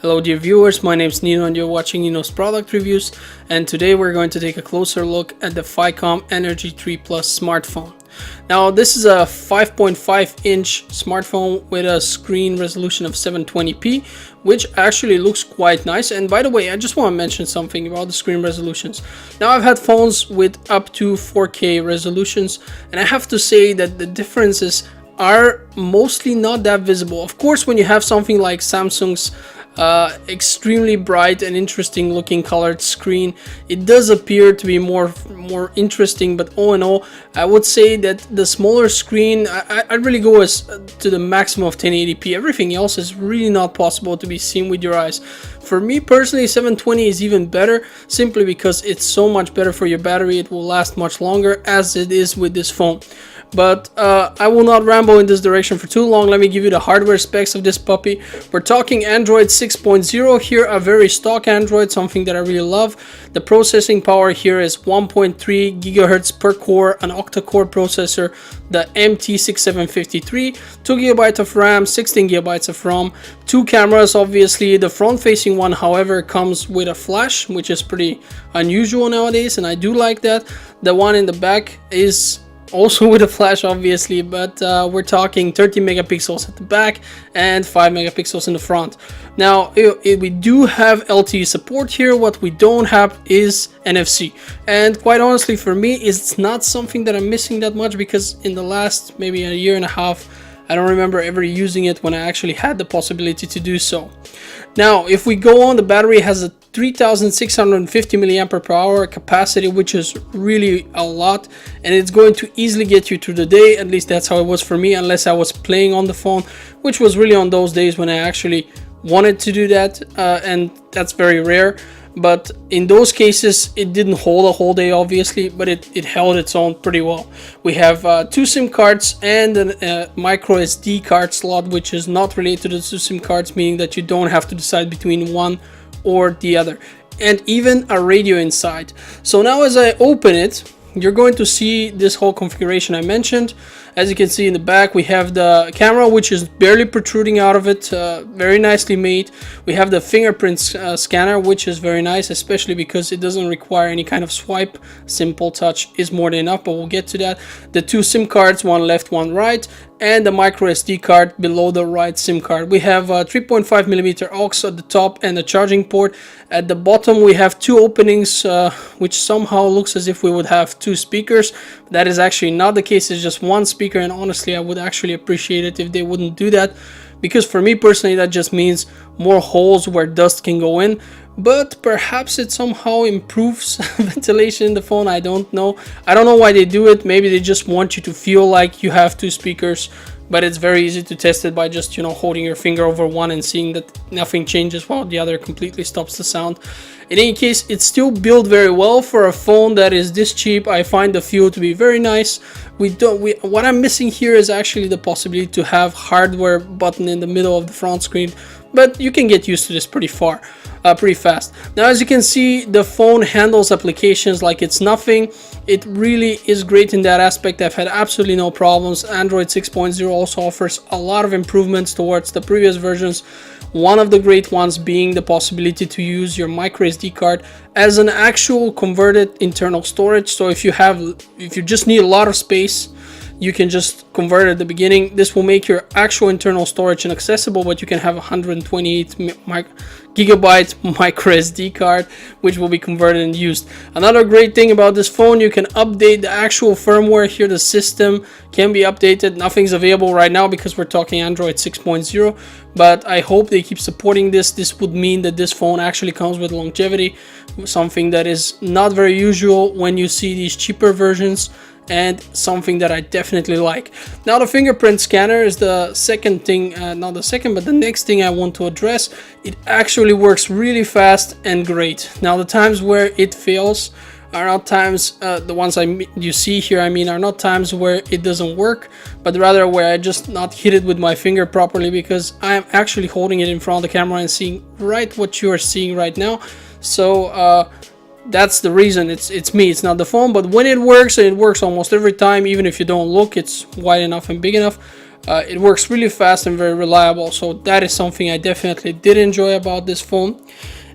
Hello dear viewers, my name is Nino and you're watching Nino's product reviews, and today we're going to take a closer look at the Phicomm Energy 3 Plus smartphone. Now this is a 5.5 inch smartphone with a screen resolution of 720p, which actually looks quite nice. And by the way, I just want to mention something about the screen resolutions. Now I've had phones with up to 4K resolutions, and I have to say that the differences are mostly not that visible. Of course, when you have something like Samsung's extremely bright and interesting looking colored screen, it does appear to be more interesting, but all in all, I would say that the smaller screen, I'd really go to the maximum of 1080p. Everything else is really not possible to be seen with your eyes. For me personally, 720 is even better, simply because it's so much better for your battery. It will last much longer, as it is with this phone. But I will not ramble in this direction for too long. Let me give you the hardware specs of this puppy. We're talking Android 6.0 here, a very stock Android, something that I really love. The processing power here is 1.3 gigahertz per core, an Octa-Core processor, the MT6753, 2 GB of RAM, 16 GB of ROM, 2 cameras. Obviously, the front-facing one, however, comes with a flash, which is pretty unusual nowadays, and I do like that. The one in the back is also with a flash, obviously, but we're talking 30 megapixels at the back and 5 megapixels in the front. Now we do have LTE support here. What we don't have is NFC, and quite honestly, for me, it's not something that I'm missing that much, because in the last maybe a year and a half, I don't remember ever using it when I actually had the possibility to do so. Now if we go on, the battery has a 3650 milliampere per hour capacity, which is really a lot, and it's going to easily get you through the day. At least that's how it was for me, unless I was playing on the phone, which was really on those days when I actually wanted to do that, and that's very rare. But in those cases, it didn't hold a whole day, obviously, but it held its own pretty well. We have 2 SIM cards and a micro SD card slot, which is not related to the 2 SIM cards, meaning that you don't have to decide between one or the other, and even a radio inside. So now as I open it, you're going to see this whole configuration I mentioned. As you can see in the back, we have the camera, which is barely protruding out of it, very nicely made. We have the fingerprint scanner, which is very nice, especially because it doesn't require any kind of swipe. Simple touch is more than enough, but we'll get to that. The 2 SIM cards, one left, one right, and the micro SD card below the right SIM card. We have a 3.5mm aux at the top and a charging port. At the bottom we have 2 openings, which somehow looks as if we would have 2 speakers. That is actually not the case, it's just 1 speaker, and honestly I would actually appreciate it if they wouldn't do that, because for me personally that just means more holes where dust can go in. But perhaps it somehow improves ventilation in the phone. I don't know why they do it. Maybe they just want you to feel like you have 2 speakers, but it's very easy to test it by just, you know, holding your finger over one and seeing that nothing changes while the other completely stops the sound. In any case, it's still built very well for a phone that is this cheap. I find the feel to be very nice. What I'm missing here is actually the possibility to have hardware button in the middle of the front screen, but you can get used to this pretty fast. Now as you can see, the phone handles applications like it's nothing. It really is great in that aspect. I've had absolutely no problems. Android 6.0 also offers a lot of improvements towards the previous versions. One of the great ones being the possibility to use your micro SD card as an actual converted internal storage. So if you just need a lot of space, you can just convert at the beginning. This will make your actual internal storage inaccessible, but you can have a 128 gigabyte micro SD card, which will be converted and used. Another great thing about this phone, you can update the actual firmware here. The system can be updated. Nothing's available right now because we're talking Android 6.0, but I hope they keep supporting this. This would mean that this phone actually comes with longevity, something that is not very usual when you see these cheaper versions, and something that I definitely like. Now the fingerprint scanner is the second thing, not the second, but the next thing I want to address. It actually works really fast and great. Now the times where it fails are not times, the ones you see here, I mean, are not times where it doesn't work, but rather where I just not hit it with my finger properly, because I am actually holding it in front of the camera and seeing right what you are seeing right now. So that's the reason. It's me, it's not the phone. But when it works, and it works almost every time, even if you don't look, it's wide enough and big enough, It works really fast and very reliable, so that is something I definitely did enjoy about this phone.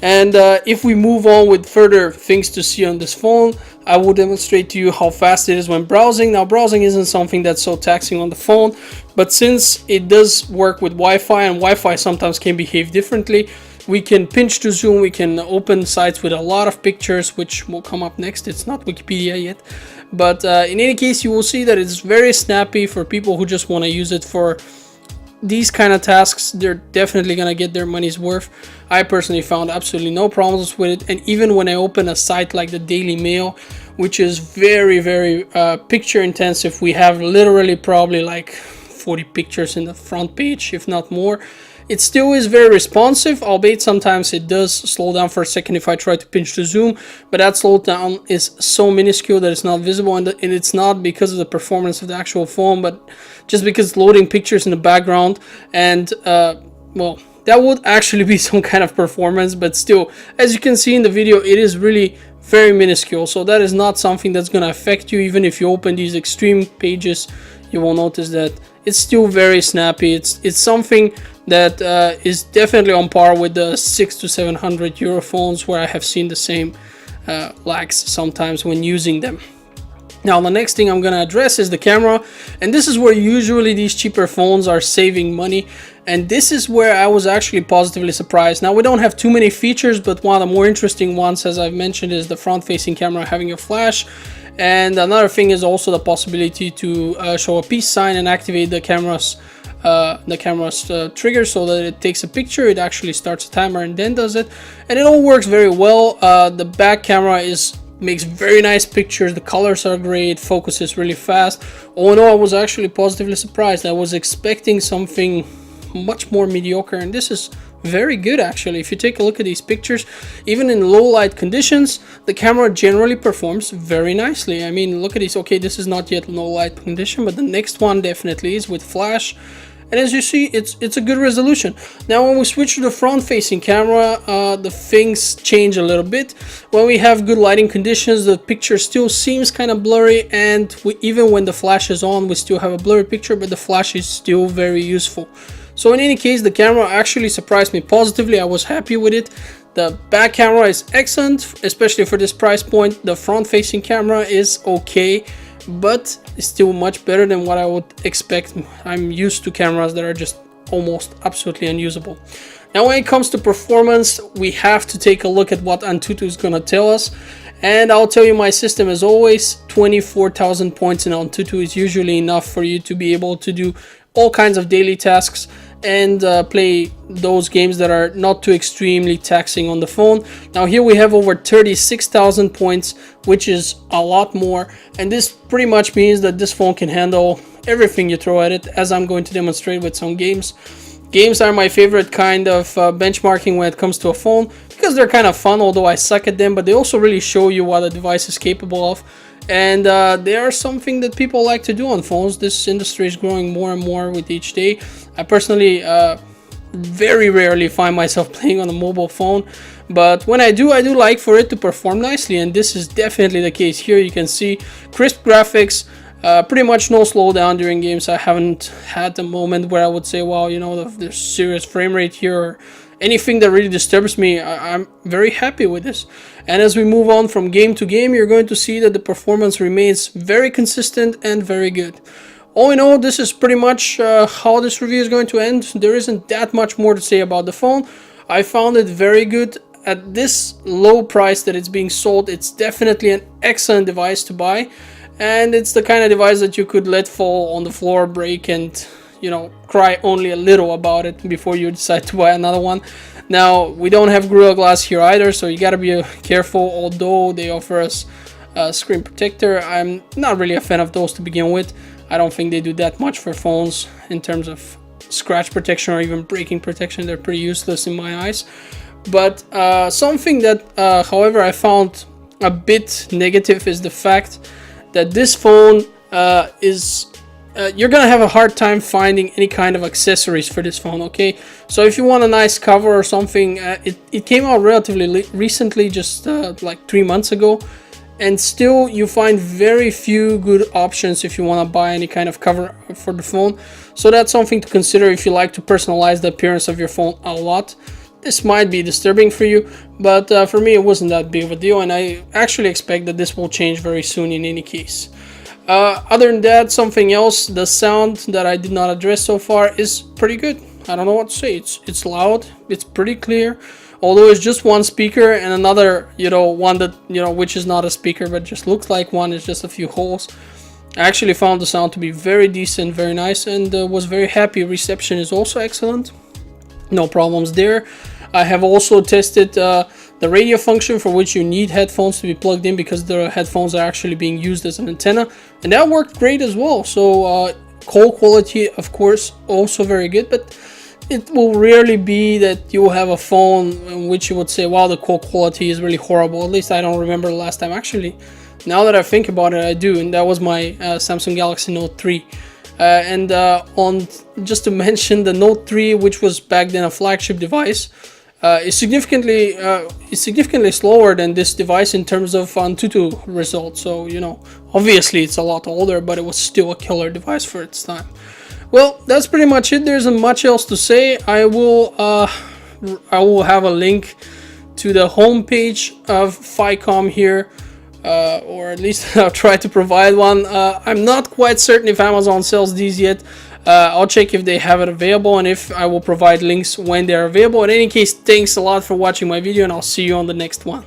And if we move on with further things to see on this phone, I will demonstrate to you how fast it is when browsing. Now, browsing isn't something that's so taxing on the phone, but since it does work with Wi-Fi, and Wi-Fi sometimes can behave differently, we can pinch to zoom, we can open sites with a lot of pictures, which will come up next. It's not Wikipedia yet, but in any case, you will see that it's very snappy for people who just want to use it for these kind of tasks. They're definitely gonna get their money's worth. I personally found absolutely no problems with it, and even when I open a site like the Daily Mail, which is very picture intensive, we have literally probably like 40 pictures in the front page, if not more. It still is very responsive, albeit sometimes it does slow down for a second if I try to pinch to zoom, but that slowdown is so minuscule that it's not visible, and it's not because of the performance of the actual phone, but just because it's loading pictures in the background. And well, that would actually be some kind of performance, but still, as you can see in the video, it is really very minuscule, so that is not something that's going to affect you. Even if you open these extreme pages, you will notice that it's still very snappy. It's something that is definitely on par with the 600 to 700 euro phones, where I have seen the same lags sometimes when using them. Now, the next thing I'm going to address is the camera, and this is where usually these cheaper phones are saving money, and this is where I was actually positively surprised. Now, we don't have too many features, but one of the more interesting ones, as I've mentioned, is the front-facing camera having a flash. And another thing is also the possibility to show a peace sign and activate the camera's trigger so that it takes a picture. It actually starts a timer and then does it, and it all works very well. The back camera makes very nice pictures. The colors are great, focuses really fast. All in all, I was actually positively surprised. I was expecting something much more mediocre, and this is very good actually. If you take a look at these pictures, even in low light conditions, the camera generally performs very nicely. I mean, look at these. Okay, this is not yet low light condition, but the next one definitely is with flash. And as you see, it's a good resolution. Now, when we switch to the front-facing camera, the things change a little bit. When we have good lighting conditions, the picture still seems kind of blurry, and even when the flash is on, we still have a blurry picture, but the flash is still very useful. So in any case, the camera actually surprised me positively. I was happy with it. The back camera is excellent, especially for this price point. The front-facing camera is okay, but it's still much better than what I would expect. I'm used to cameras that are just almost absolutely unusable. Now, when it comes to performance, we have to take a look at what Antutu is going to tell us. And I'll tell you, my system, as always, 24,000 points in Antutu is usually enough for you to be able to do all kinds of daily tasks and play those games that are not too extremely taxing on the phone. Now, here we have over 36,000 points, which is a lot more, and this pretty much means that this phone can handle everything you throw at it, as I'm going to demonstrate with some games. Games are my favorite kind of benchmarking when it comes to a phone, because they're kind of fun, although I suck at them, but they also really show you what a device is capable of. And they are something that people like to do on phones. This industry is growing more and more with each day. I personally very rarely find myself playing on a mobile phone, but when I do like for it to perform nicely, and this is definitely the case here. You can see crisp graphics, pretty much no slowdown during games. I haven't had a moment where I would say, wow, you know, there's serious frame rate here, or anything that really disturbs me. I'm very happy with this. And as we move on from game to game, you're going to see that the performance remains very consistent and very good. All in all, this is pretty much how this review is going to end. There isn't that much more to say about the phone. I found it very good. At this low price that it's being sold, it's definitely an excellent device to buy. And it's the kind of device that you could let fall on the floor, break, and, you know, cry only a little about it before you decide to buy another one. Now, we don't have Gorilla Glass here either, so you gotta be careful, although they offer us a screen protector. I'm not really a fan of those to begin with. I don't think they do that much for phones in terms of scratch protection or even breaking protection. They're pretty useless in my eyes. But something that, however, I found a bit negative is the fact that this phone you're gonna have a hard time finding any kind of accessories for this phone. Okay, so if you want a nice cover or something, it came out relatively recently, just like 3 months ago, and still you find very few good options if you want to buy any kind of cover for the phone. So that's something to consider if you like to personalize the appearance of your phone a lot. This might be disturbing for you, but for me it wasn't that big of a deal, and I actually expect that this will change very soon in any case. Other than that, something else, the sound that I did not address so far is pretty good. I don't know what to say. It's loud, it's pretty clear, although it's just one speaker and another, one that, which is not a speaker but just looks like one, is just a few holes. I actually found the sound to be very decent, very nice, and was very happy. Reception is also excellent, no problems there. I have also tested the radio function, for which you need headphones to be plugged in because the headphones are actually being used as an antenna, and that worked great as well. So call quality, of course, also very good, but it will rarely be that you will have a phone in which you would say, wow, the call quality is really horrible. At least I don't remember the last time. Actually, now that I think about it, I do, and that was my Samsung Galaxy Note 3. On just to mention, the Note 3, which was back then a flagship device, is significantly slower than this device in terms of Antutu results. So obviously it's a lot older, but it was still a killer device for its time. Well, that's pretty much it. There isn't much else to say. I will have a link to the homepage of Phicomm here, or at least I'll try to provide one. I'm not quite certain if Amazon sells these yet. I'll check if they have it available, and if I will provide links when they're available. In any case, thanks a lot for watching my video, and I'll see you on the next one.